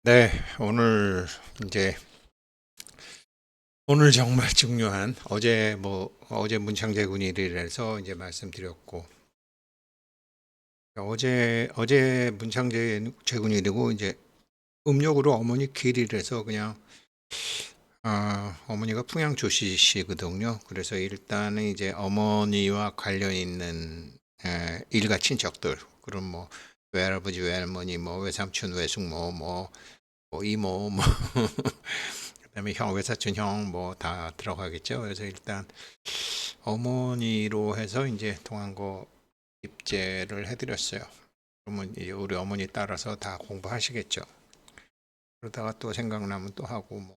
네, 오늘 이제 오늘 정말 중요한 어제 문창제군일이라서 이제 말씀드렸고 어제 문창제군일이고 이제 음력으로 어머니 길이라서 그냥 어머니가 풍양 조씨시거든요. 그래서 일단은 이제 어머니와 관련 있는 일가 친척들 그럼 뭐 외할아버지 외할머니 뭐 외삼촌 외숙모 뭐 이모 뭐 그다음에 형, 외사촌 형 뭐 다 들어가겠죠. 그래서 일단 어머니로 해서 이제 동안고 입제를 해드렸어요. 그러면 이제 우리 어머니 따라서 다 공부하시겠죠. 그러다가 또 생각나면 또 하고 뭐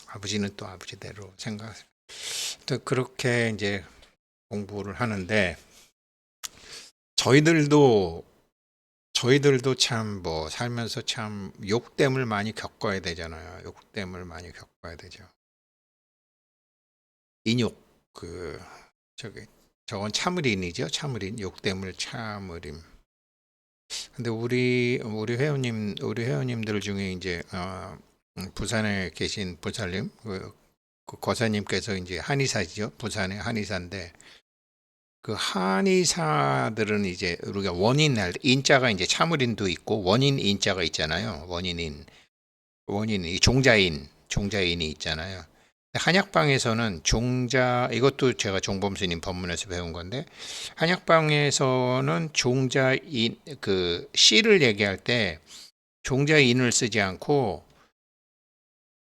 아버지는 또 아버지대로 생각. 또 그렇게 이제 공부를 하는데 저희들도 저희들도 참 뭐 살면서 참 욕됨을 많이 겪어야 되잖아요. 욕됨을 많이 겪어야 되죠. 인욕 그 저기 저건 참을인이죠. 참을인 욕됨을 참을임. 근데 우리 회원님들 중에 이제 부산에 계신 보살님 그 거사님께서 이제 한의사시죠. 부산의 한의사인데 그 한의사들은 이제 우리가 원인할 인자가 이제 참을인도 있고 원인 인자가 있잖아요. 원인 이 종자인이 있잖아요. 한약방에서는 종자 이것도 제가 종범스님 법문에서 배운 건데 한약방에서는 종자인 그 씨를 얘기할 때 종자인을 쓰지 않고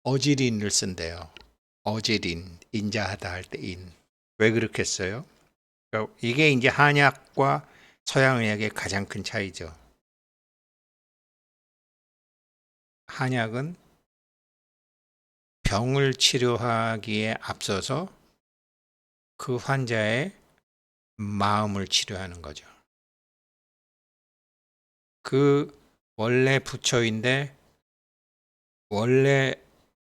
어질인을 쓴대요. 어질인 인자하다 할 때 인. 왜 그렇게 써요? 그러니까 이게 이제 한약과 서양의학의 가장 큰 차이죠. 한약은 병을 치료하기에 앞서서 그 환자의 마음을 치료하는 거죠. 그 원래 부처인데 원래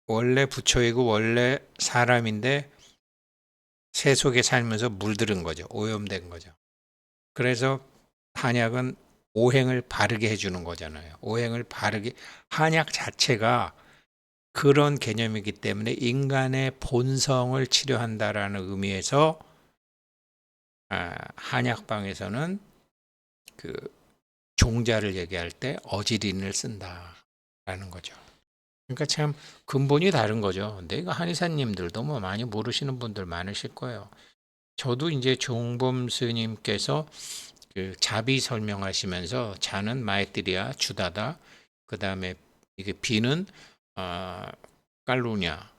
원래 부처이고 원래 사람인데 새 속에 살면서 물들은 거죠. 오염된 거죠. 그래서 한약은 오행을 바르게 해주는 거잖아요. 오행을 바르게 한약 자체가 그런 개념이기 때문에 인간의 본성을 치료한다라는 의미에서 한약방에서는 그 종자를 얘기할 때 어지린을 쓴다라는 거죠. 그러니까 참 근본이 다른 거죠. 근데 이거 한의사님들도 뭐 많이 모르시는 분들 많으실 거예요. 저도 이제 종범 스님께서 그 자비 설명하시면서 자는 마에뜨리아 주다다. 그 다음에 이게 비는 아, 깔루냐,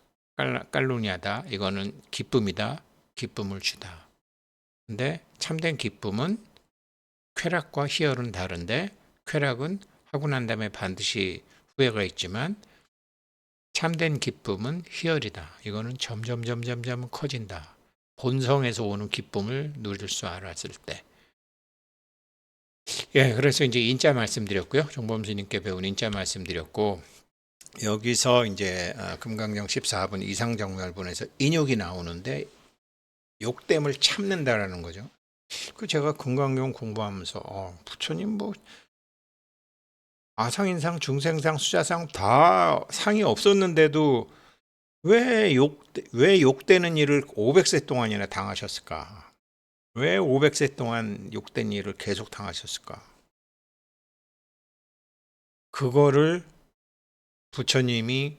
깔루냐다. 이거는 기쁨이다. 기쁨을 주다. 근데 참된 기쁨은 쾌락과 희열은 다른데 쾌락은 하고 난 다음에 반드시 후회가 있지만 참된 기쁨은 희열이다. 이거는 점점 커진다. 본성에서 오는 기쁨을 누릴 수 알았을 때. 예, 그래서 이제 인자 말씀드렸고요. 종범스님께 배운 인자 말씀드렸고 여기서 이제 금강경 14분 이상정멸분에서 인욕이 나오는데 욕됨을 참는다라는 거죠. 그 제가 금강경 공부하면서 부처님 뭐 아상인상 중생상 수자상 다 상이 없었는데도 왜 욕되는 일을 500세 동안이나 당하셨을까? 왜 500세 동안 욕된 일을 계속 당하셨을까? 그거를 부처님이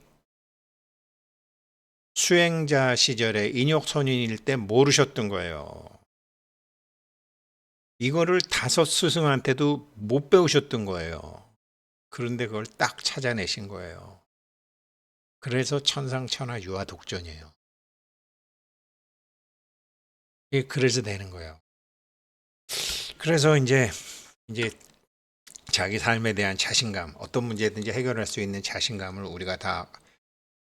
수행자 시절에 인욕선인일 때 모르셨던 거예요. 이거를 다섯 스승한테도 못 배우셨던 거예요. 그런데 그걸 딱 찾아내신 거예요. 그래서 천상천하 유아독존이에요. 이게 그래서 되는 거예요. 그래서 이제 자기 삶에 대한 자신감, 어떤 문제든지 해결할 수 있는 자신감을 우리가 다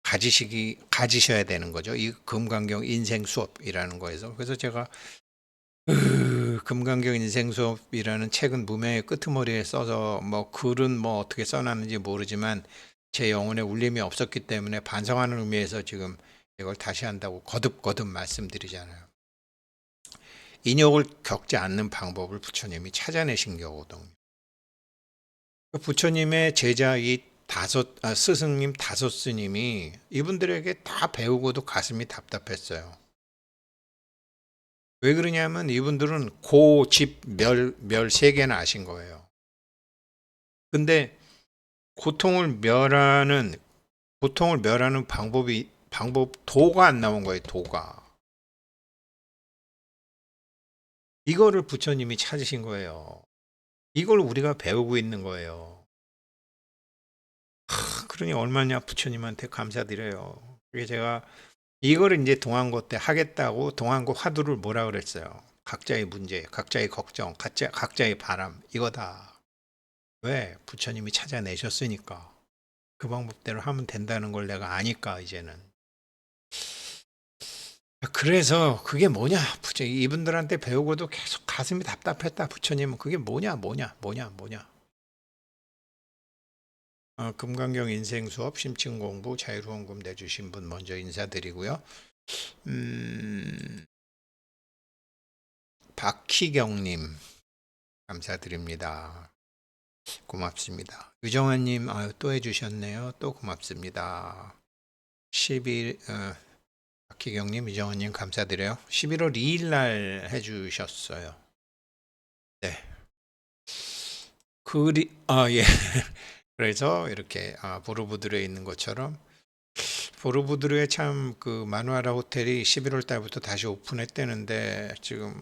가지셔야 되는 거죠. 이 금강경 인생 수업이라는 거에서. 그래서 제가 금강경 인생 수업이라는 책은 무명의 끄트머리에 써서 뭐 글은 뭐 어떻게 써놨는지 모르지만 제 영혼에 울림이 없었기 때문에 반성하는 의미에서 지금 이걸 다시 한다고 거듭거듭 말씀드리잖아요. 인욕을 겪지 않는 방법을 부처님이 찾아내신 거거든요. 부처님의 제자 이 스승님 다섯 스님이 이분들에게 다 배우고도 가슴이 답답했어요. 왜 그러냐면 이분들은 고집 멸 세 개나 아신 거예요. 근데 고통을 멸하는 도가 안 나온 거예요. 도가. 이거를 부처님이 찾으신 거예요. 이걸 우리가 배우고 있는 거예요. 그러니 얼마나 부처님한테 감사드려요. 그게 제가 이거를 이제 동안고 때 하겠다고 동안고 화두를 뭐라 그랬어요. 각자의 문제, 각자의 걱정, 각자의 바람 이거다. 왜? 부처님이 찾아내셨으니까. 그 방법대로 하면 된다는 걸 내가 아니까 이제는. 그래서 그게 뭐냐? 이분들한테 배우고도 계속 가슴이 답답했다. 부처님은 그게 뭐냐? 금강경 인생 수업 심층 공부 자유후원금 내주신 분 먼저 인사드리고요. 박희경님 감사드립니다. 고맙습니다. 유정환님 또 해주셨네요. 또 고맙습니다. 박희경님, 유정환님 감사드려요. 11월 2일 날 해주셨어요. 네. 예. 그래서 이렇게 보르부드르에 있는 것처럼 보르부드르에 참 그 마누아라 호텔이 11월 달부터 다시 오픈했다는데 지금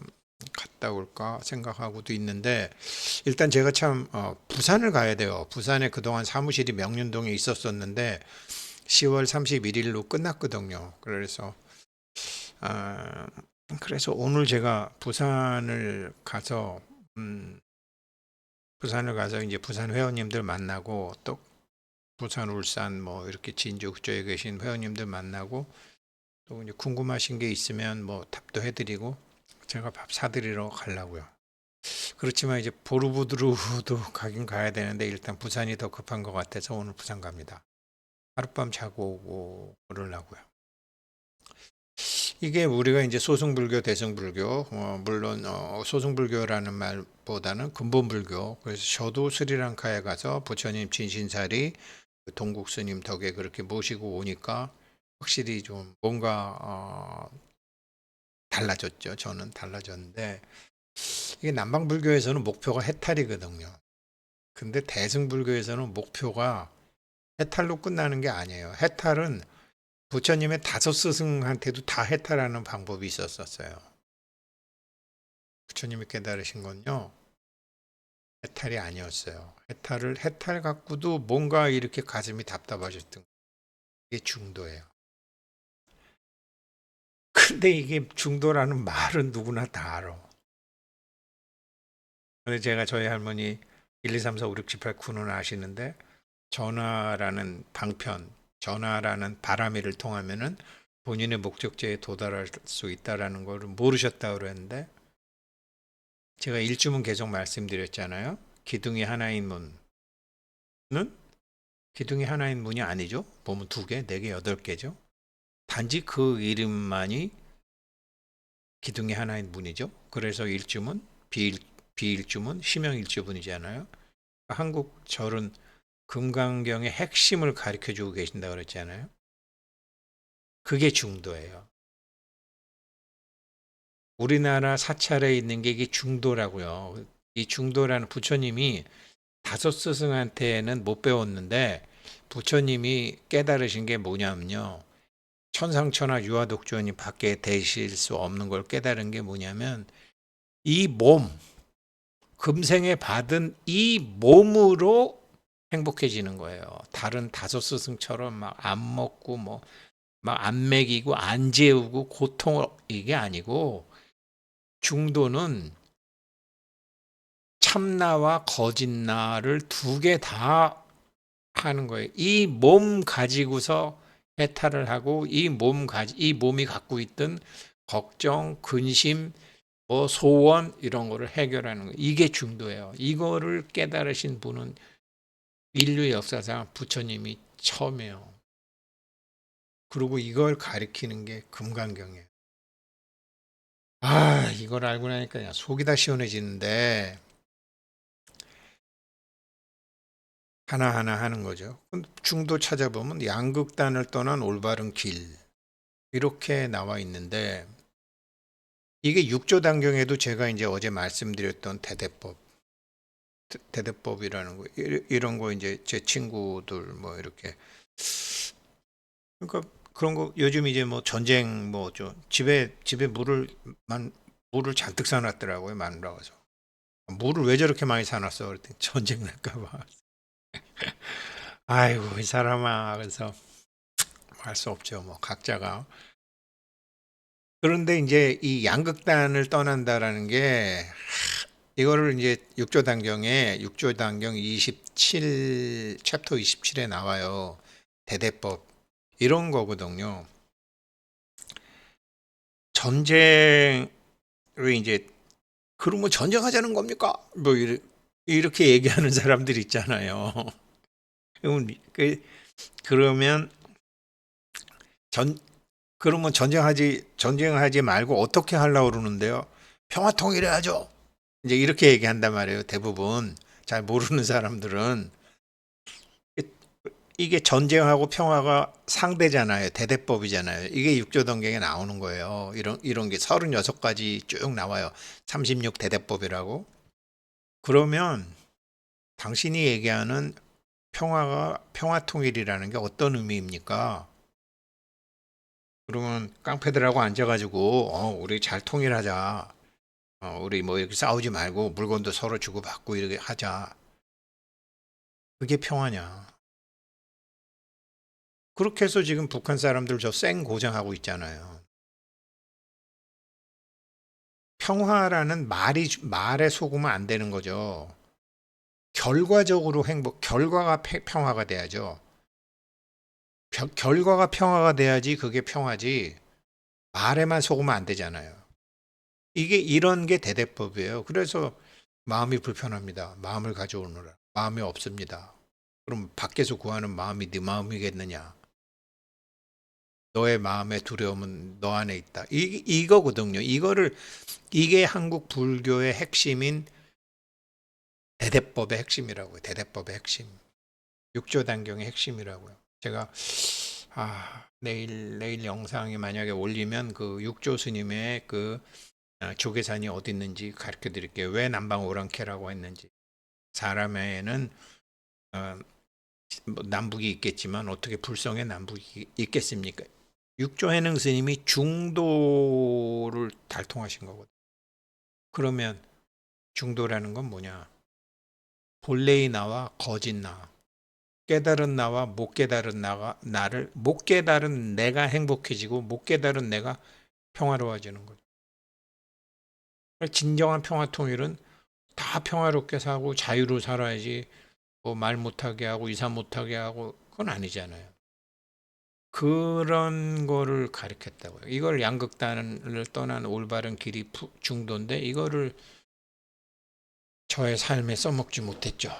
갔다 올까 생각하고도 있는데 일단 제가 참 부산을 가야 돼요. 부산에 그동안 사무실이 명륜동에 있었었는데 10월 31일로 끝났거든요. 그래서 오늘 제가 부산을 가서 이제 부산 회원님들 만나고 또 부산, 울산 뭐 이렇게 진주 그쪽에 계신 회원님들 만나고 또 이제 궁금하신 게 있으면 뭐 답도 해드리고 제가 밥 사드리러 가려고요. 그렇지만 이제 보르부드르도 가긴 가야 되는데 일단 부산이 더 급한 것 같아서 오늘 부산 갑니다. 하룻밤 자고 오고 그러려고요. 이게 우리가 이제 소승불교, 대승불교, 물론 소승불교라는 말보다는 근본불교. 그래서 저도 스리랑카에 가서 부처님 진신사리, 동국 스님 덕에 그렇게 모시고 오니까 확실히 좀 뭔가 달라졌죠. 저는 달라졌는데 이게 남방불교에서는 목표가 해탈이거든요. 근데 대승불교에서는 목표가 해탈로 끝나는 게 아니에요. 해탈은 부처님의 다섯 스승한테도 다 해탈하는 방법이 있었어요. 부처님이 깨달으신 건요, 해탈이 아니었어요. 해탈 갖고도 뭔가 이렇게 가슴이 답답하셨던 게 중도예요. 근데 이게 중도라는 말은 누구나 다 알아. 근데 제가 저희 할머니 1, 2, 3, 4, 5, 6, 7, 8, 9는 아시는데 전하라는 바람이를 통하면은 본인의 목적지에 도달할 수 있다라는 걸 모르셨다고 그랬는데 제가 일주문 계속 말씀드렸잖아요. 기둥이 하나인 문은 기둥이 하나인 문이 아니죠. 보면 2개, 4개, 8개죠. 단지 그 이름만이 기둥이 하나인 문이죠. 그래서 일주문, 비일주문, 심형일주문이잖아요. 한국 절은 금강경의 핵심을 가르쳐 주고 계신다고 그랬잖아요. 그게 중도예요. 우리나라 사찰에 있는 게 이게 중도라고요. 이 중도라는 부처님이 다섯 스승한테는 못 배웠는데 부처님이 깨달으신 게 뭐냐면요. 천상천하 유아독존이 밖에 되실 수 없는 걸 깨달은 게 뭐냐면 이 몸, 금생에 받은 이 몸으로 행복해지는 거예요. 다른 다섯 스승처럼 막 안 먹고 뭐 막 안 먹이고 안 재우고 고통을 이게 아니고 중도는 참나와 거짓나를 2개 다 하는 거예요. 이 몸 가지고서 해탈을 하고 이 몸이 갖고 있던 걱정, 근심, 뭐 소원 이런 거를 해결하는 거예요. 이게 중도예요. 이거를 깨달으신 분은 인류 역사상 부처님이 처음이에요. 그리고 이걸 가리키는 게 금강경이에요. 이걸 알고 나니까 그냥 속이 다 시원해지는데 하나하나 하는 거죠. 중도 찾아보면 양극단을 떠난 올바른 길 이렇게 나와 있는데 이게 육조단경에도 제가 이제 어제 말씀드렸던 대대법이라는 거 이런 거 이제 제 친구들 뭐 이렇게 그러니까 그런 거 요즘 이제 뭐 전쟁 뭐죠 집에 물을 잔뜩 사놨더라고요 마누라 가서 물을 왜 저렇게 많이 사놨어 그랬더니 전쟁 날까 봐 아이고 이 사람아 그래서 할 수 없죠 뭐 각자가 그런데 이제 이 양극단을 떠난다라는 게 이거를 이제 육조단경 27 챕터 27에 나와요 대대법 이런 거거든요 전쟁을 이제 그러면 전쟁하자는 겁니까? 뭐 이렇게 얘기하는 사람들 있잖아요. 그러면 전 그러면 전쟁하지 말고 어떻게 하려고 그러는데요? 평화 통일해야죠. 이제 이렇게 얘기한단 말이에요. 대부분 잘 모르는 사람들은 이게 전쟁하고 평화가 상대잖아요. 대대법이잖아요. 이게 육조동경에 나오는 거예요. 이런 게 36가지 쭉 나와요. 36 대대법이라고. 그러면 당신이 얘기하는 평화 통일이라는 게 어떤 의미입니까? 그러면 깡패들하고 앉아가지고 우리 잘 통일하자. 우리 뭐 이렇게 싸우지 말고 물건도 서로 주고받고 이렇게 하자. 그게 평화냐? 그렇게 해서 지금 북한 사람들 저 쌩 고장하고 있잖아요. 평화라는 말에 속으면 안 되는 거죠. 결과적으로 결과가 평화가 돼야죠. 결과가 평화가 돼야지 그게 평화지. 말에만 속으면 안 되잖아요. 이게 이런 게 대대법이에요. 그래서 마음이 불편합니다. 마음을 가져오느라. 마음이 없습니다. 그럼 밖에서 구하는 마음이 네 마음이겠느냐? 너의 마음의 두려움은 너 안에 있다. 이거거든요. 이게 한국 불교의 핵심인 대대법의 핵심이라고요. 대대법의 핵심. 육조단경의 핵심이라고요. 제가 내일 영상에 만약에 올리면 그 육조 스님의 그 조계산이 어디 있는지 가르쳐 드릴게요. 왜 남방 오랑캐라고 했는지. 사람에는 어, 뭐 남북이 있겠지만 어떻게 불성의 남북이 있겠습니까? 육조해능 스님이 중도를 달통하신 거거든요. 그러면 중도라는 건 뭐냐? 본래의 나와 거짓 나. 깨달은 나와 못 깨달은 나를 못 깨달은 내가 행복해지고 못 깨달은 내가 평화로워지는 거죠. 진정한 평화 통일은 다 평화롭게 살고 자유로 살아야지 뭐 말 못하게 하고 이사 못하게 하고 그건 아니잖아요. 그런 거를 가르쳤다고요. 이걸 양극단을 떠난 올바른 길이 중도인데 이거를 저의 삶에 써먹지 못했죠.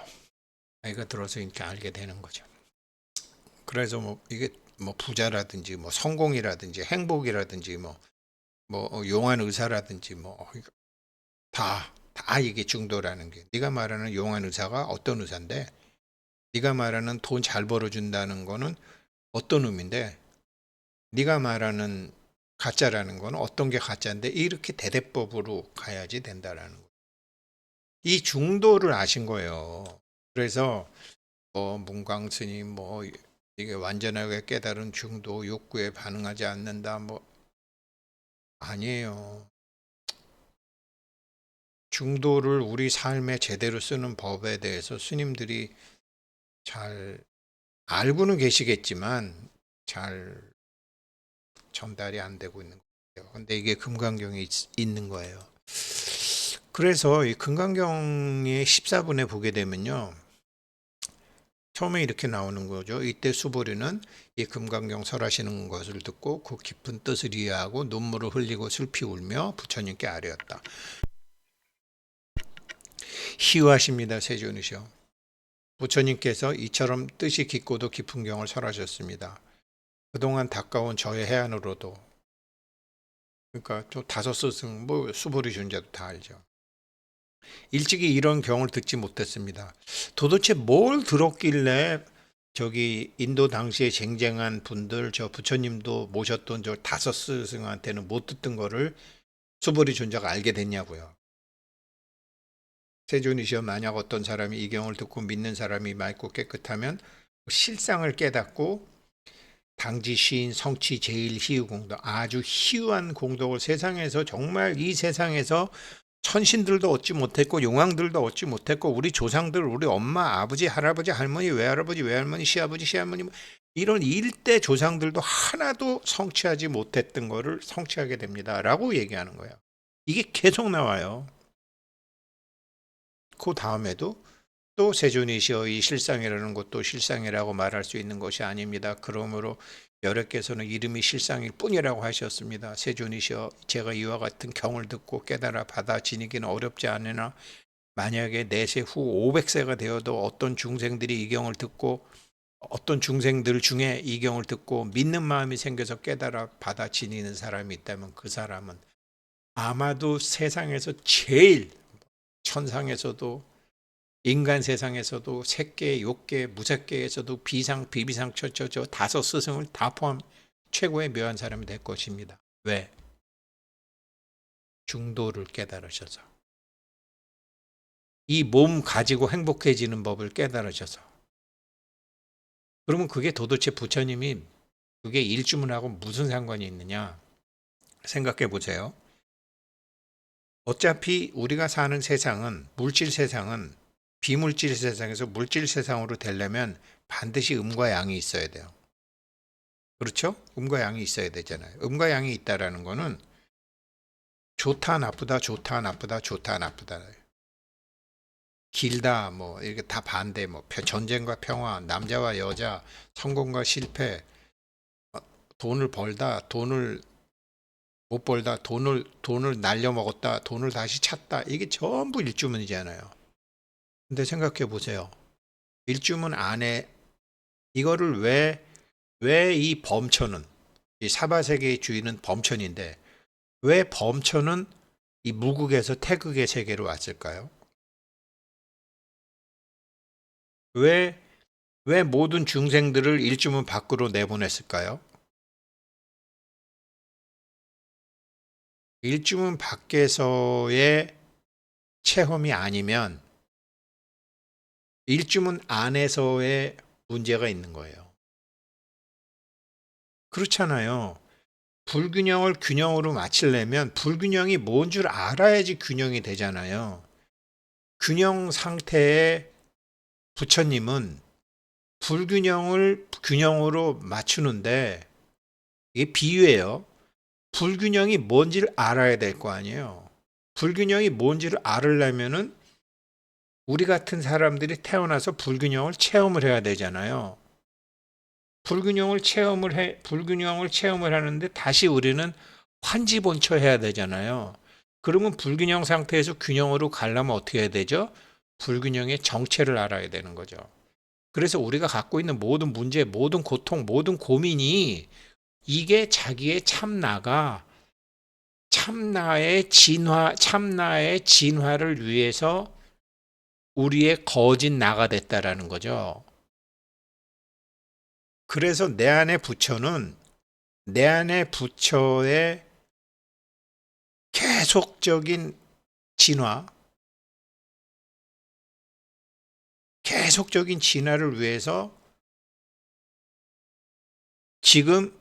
나이가 들어서 이렇게 알게 되는 거죠. 그래서 뭐 이게 뭐 부자라든지 뭐 성공이라든지 행복이라든지 뭐 용한 의사라든지 뭐 다 이게 중도라는 게 네가 말하는 용한 의사가 어떤 의사인데 네가 말하는 돈 잘 벌어준다는 거는 어떤 의미인데 네가 말하는 가짜라는 거는 어떤 게 가짜인데 이렇게 대대법으로 가야지 된다라는 거. 이 중도를 아신 거예요. 그래서 문광 스님 뭐 이게 완전하게 깨달은 중도 욕구에 반응하지 않는다 뭐 아니에요. 중도를 우리 삶에 제대로 쓰는 법에 대해서 스님들이 잘 알고는 계시겠지만 잘 전달이 안 되고 있는 거예요. 근데 이게 금강경에 있는 거예요. 그래서 이 금강경의 14분에 보게 되면요. 처음에 이렇게 나오는 거죠. 이때 수보리는 이 금강경 설하시는 것을 듣고 그 깊은 뜻을 이해하고 눈물을 흘리고 슬피 울며 부처님께 아뢰었다. 희유하십니다. 세존이시여. 부처님께서 이처럼 뜻이 깊고도 깊은 경을 설하셨습니다. 그동안 닦아온 저의 해안으로도 그러니까 저 다섯 스승 뭐 수보리 존자도 다 알죠. 일찍이 이런 경을 듣지 못했습니다. 도대체 뭘 들었길래 저기 인도 당시에 쟁쟁한 분들, 저 부처님도 모셨던 저 다섯 스승한테는 못 듣던 거를 수보리 존자가 알게 됐냐고요. 세존이시여, 만약 어떤 사람이 이 경을 듣고 믿는 사람이 맑고 깨끗하면 실상을 깨닫고 당지 시인 성취 제일 희유 공덕, 아주 희유한 공덕을 세상에서, 정말 이 세상에서 천신들도 얻지 못했고 용왕들도 얻지 못했고 우리 조상들, 우리 엄마, 아버지, 할아버지, 할머니, 외할아버지, 외할머니, 시아버지, 시할머니, 이런 일대 조상들도 하나도 성취하지 못했던 거를 성취하게 됩니다 라고 얘기하는 거예요. 이게 계속 나와요. 그 다음에도 또 세존이시여, 이 실상이라는 것도 실상이라고 말할 수 있는 것이 아닙니다. 그러므로 여러께서는 이름이 실상일 뿐이라고 하셨습니다. 세존이시여, 제가 이와 같은 경을 듣고 깨달아 받아 지니기는 어렵지 않으나 만약에 내세 후 500세가 되어도 어떤 중생들이 이 경을 듣고, 어떤 중생들 중에 이 경을 듣고 믿는 마음이 생겨서 깨달아 받아 지니는 사람이 있다면 그 사람은 아마도 세상에서 제일, 천상에서도 인간 세상에서도 색계, 욕계, 무색계에서도 비상, 비비상, 저 다섯 스승을 다 포함 최고의 묘한 사람이 될 것입니다. 왜? 중도를 깨달으셔서. 이 몸 가지고 행복해지는 법을 깨달으셔서. 그러면 그게 도대체 부처님이 그게 일주문하고 무슨 상관이 있느냐? 생각해 보세요. 어차피 우리가 사는 세상은, 물질 세상은 비물질 세상에서 물질 세상으로 되려면 반드시 음과 양이 있어야 돼요. 그렇죠? 음과 양이 있어야 되잖아요. 음과 양이 있다라는 거는 좋다 나쁘다, 좋다 나쁘다, 좋다 나쁘다, 길다 뭐 이렇게 다 반대, 뭐 전쟁과 평화, 남자와 여자, 성공과 실패, 돈을 벌다, 돈을 못 벌다, 돈을 날려 먹었다, 돈을 다시 찾다, 이게 전부 일주문이잖아요. 근데 생각해 보세요. 일주문 안에 이거를 왜 이 범천은, 이 사바세계의 주인은 범천인데 왜 범천은 이 무극에서 태극의 세계로 왔을까요? 왜, 왜 모든 중생들을 일주문 밖으로 내보냈을까요? 일주문 밖에서의 체험이 아니면 일주문 안에서의 문제가 있는 거예요. 그렇잖아요. 불균형을 균형으로 맞추려면 불균형이 뭔 줄 알아야지 균형이 되잖아요. 균형 상태의 부처님은 불균형을 균형으로 맞추는데, 이게 비유예요. 불균형이 뭔지를 알아야 될 거 아니에요. 불균형이 뭔지를 알으려면은 우리 같은 사람들이 태어나서 불균형을 체험을 해야 되잖아요. 불균형을 체험을 하는데 다시 우리는 환지본처해야 되잖아요. 그러면 불균형 상태에서 균형으로 가려면 어떻게 해야 되죠? 불균형의 정체를 알아야 되는 거죠. 그래서 우리가 갖고 있는 모든 문제, 모든 고통, 모든 고민이 이게 자기의 참나가 참나의 진화를 위해서 우리의 거짓 나가 됐다라는 거죠. 그래서 내 안에 부처의 계속적인 진화, 계속적인 진화를 위해서 지금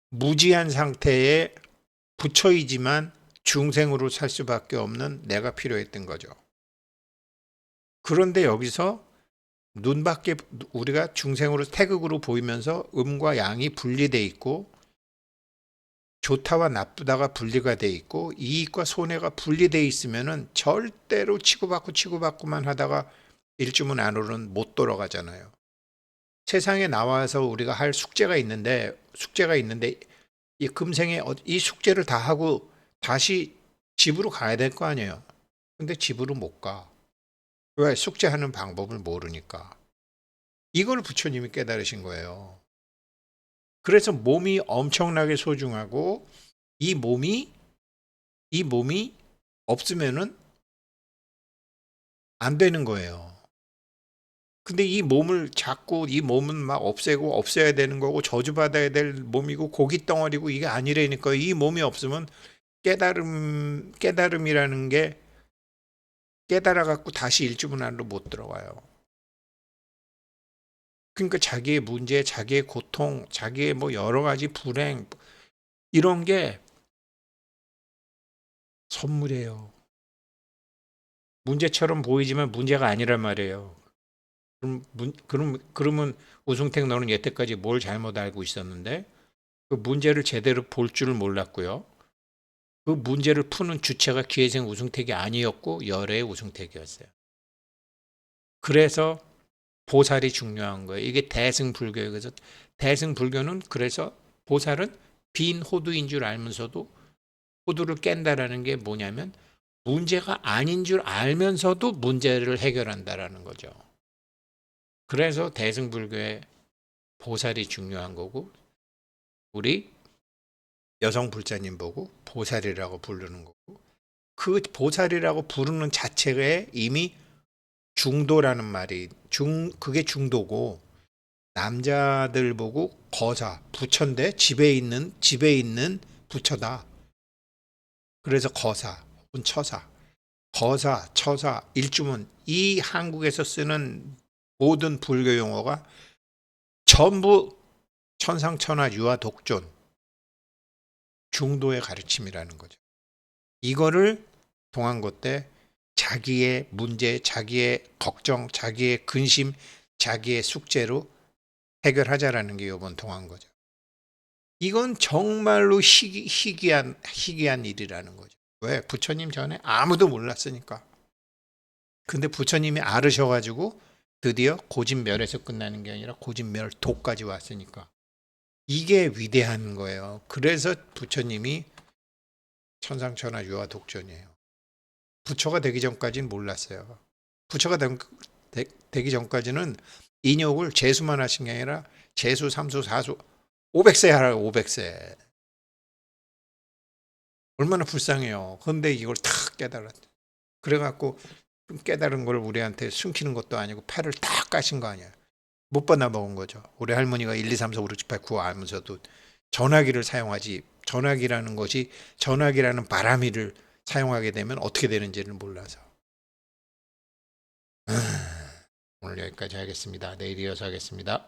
무지한 상태의 부처이지만 중생으로 살 수밖에 없는 내가 필요했던 거죠. 그런데 여기서 눈밖에, 우리가 중생으로 태극으로 보이면서 음과 양이 분리돼 있고 좋다와 나쁘다가 분리가 돼 있고 이익과 손해가 분리돼 있으면은 절대로 치고받고만 하다가 일주문 안으로는 못 돌아가잖아요. 세상에 나와서 우리가 할 숙제가 있는데 이 금생에 이 숙제를 다 하고 다시 집으로 가야 될 거 아니에요. 근데 집으로 못 가. 왜? 숙제하는 방법을 모르니까. 이걸 부처님이 깨달으신 거예요. 그래서 몸이 엄청나게 소중하고 이 몸이 없으면은 안 되는 거예요. 근데 이 몸을 자꾸 이 몸은 막 없애고 없애야 되는 거고 저주받아야 될 몸이고 고기 덩어리고 이게 아니라니까. 이 몸이 없으면 깨달음이라는 게 깨달아 갖고 다시 일주분 안으로 못 들어와요. 그러니까 자기의 문제, 자기의 고통, 자기의 뭐 여러 가지 불행 이런 게 선물이에요. 문제처럼 보이지만 문제가 아니란 말이에요. 그러면 우승택 너는 여태까지 뭘 잘못 알고 있었는데 그 문제를 제대로 볼 줄을 몰랐고요. 그 문제를 푸는 주체가 기회생 우승택이 아니었고 열애의 우승택이었어요. 그래서 보살이 중요한 거예요. 이게 대승불교예요. 그래서 대승불교는 그래서 보살은 빈 호두인 줄 알면서도 호두를 깬다라는 게 뭐냐면 문제가 아닌 줄 알면서도 문제를 해결한다라는 거죠. 그래서 대승불교의 보살이 중요한 거고 우리 여성 불자님 보고 보살이라고 부르는 거고 그 보살이라고 부르는 자체에 이미 중도라는 말이 그게 중도고 남자들 보고 거사 부처인데 집에 있는 부처다. 그래서 거사 혹은 처사 거사 처사 일주문 이 한국에서 쓰는 모든 불교 용어가 전부 천상천하 유아 독존 중도의 가르침이라는 거죠. 이거를 동안고 때 자기의 문제, 자기의 걱정, 자기의 근심, 자기의 숙제로 해결하자라는 게 이번 동안거죠. 이건 정말로 희귀한 일이라는 거죠. 왜? 부처님 전에 아무도 몰랐으니까. 근데 부처님이 알으셔가지고 드디어 고진멸에서 끝나는 게 아니라 고진멸도까지 왔으니까. 이게 위대한 거예요. 그래서 부처님이 천상천하 유아 독존이에요. 부처가 되기 전까지는 몰랐어요. 부처가 되기 전까지는 인욕을 재수만 하신 게 아니라 재수, 삼수, 사수 500세 하라고 500세. 얼마나 불쌍해요. 그런데 이걸 탁 깨달았죠. 그래갖고 깨달은 걸 우리한테 숨기는 것도 아니고 팔을 탁 까신 거 아니야. 못 받아먹은 거죠. 우리 할머니가 1, 2, 3, 4, 5, 6, 7, 8, 9 알면서도 전화기를 사용하지 전화기라는 것이 전화기라는 바람이를 사용하게 되면 어떻게 되는지를 몰라서. 오늘 여기까지 하겠습니다. 내일 이어서 하겠습니다.